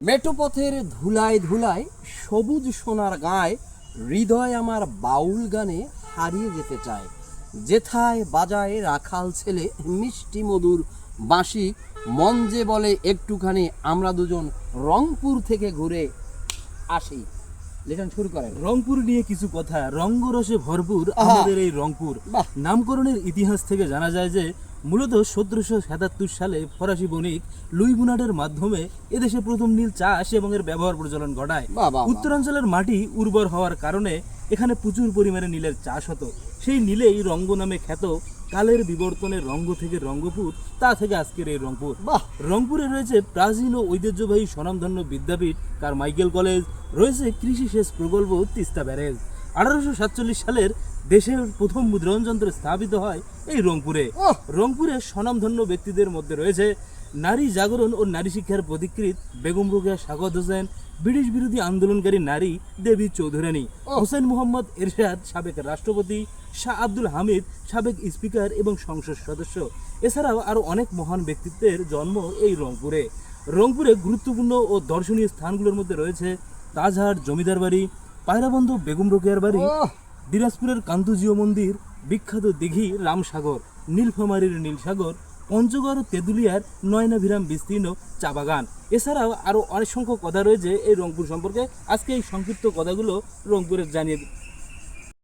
মেঠোপথের ধুলায় ধুলায় সবুজ সোনার গায় হৃদয় আমার বাউল গানে হারিয়ে যেতে চায়। যেথায় বাজায় রাখাল ছেলে মিষ্টি মধুর বাঁশি, মন যে বলে একটুখানি আমরা দুজন রংপুর থেকে ঘুরে আসি। লেখন শুরু করেন। রংপুর নিয়ে কিছু কথা। রঙ্গরসে ভরপুর আহা! আমাদের এই রংপুর। বাহ! নামকরণের ইতিহাস থেকে জানা যায় যে মূলত 1777 সালে ফরাসি বণিক লুই বুনার্ডের মাধ্যমে এদেশে প্রথম নীল চাষ এবং এর ব্যবহার প্রচলন ঘটায়। বাহ, বাহ, বাহ। উত্তরাঞ্চলের মাটি উর্বর হওয়ার কারণে এখানে প্রচুর পরিমাণে নীলের চাষ হতো। সেই নীলেই রঙ্গ নামে খ্যাত। কালের বিবর্তনে রঙ্গ থেকে রঙ্গপুর, তা থেকে আজকের এই রংপুর। বাহ! রংপুরে রয়েছে প্রাচীন ও ঐতিহ্যবাহী স্বনামধন্য বিদ্যাপীঠ, কারমাইকেল কলেজ, রয়েছে কৃষি সেচ প্রকল্প, তিস্তা ব্যারেজ। 1847 সালের দেশের প্রথম মুদ্রণ যন্ত্র স্থাপিত হয় এই রংপুরে। ওহ! রংপুরে স্বনামধন্য ব্যক্তিদের মধ্যে রয়েছে নারী জাগরণ ও নারী শিক্ষার প্রতিকৃত বেগম রোকেয়া সাখাওয়াত হোসেন, ব্রিটিশ বিরোধী আন্দোলনকারী নারী দেবী চৌধুরানী, ওহ! হোসেন মোহাম্মদ এরশাদ সাবেক রাষ্ট্রপতি, শাহ আব্দুল হামিদ সাবেক স্পিকার এবং সংসদ সদস্য। এছাড়াও আরও অনেক মহান ব্যক্তিত্বের জন্ম এই রংপুরে। রংপুরে গুরুত্বপূর্ণ ও দর্শনীয় স্থানগুলোর মধ্যে রয়েছে তাজহাট জমিদার বাড়ি, পায়রাবন্ধ বেগম রোকেয়ার বাড়ি, ওহ! দিনাজপুরের কান্তজিও মন্দির, বিখ্যাত দিঘি রামসাগর, নীলফামারীর নীলসাগর, পঞ্চগড় ও তেঁতুলিয়ার নয়নাভিরাম বিস্তীর্ণ চা বাগান। এছাড়াও আরও অনেক সংখ্যক কথা রয়েছে এই রংপুর সম্পর্কে। আজকে এই সংক্ষিপ্ত কথাগুলো রংপুরের জানিয়ে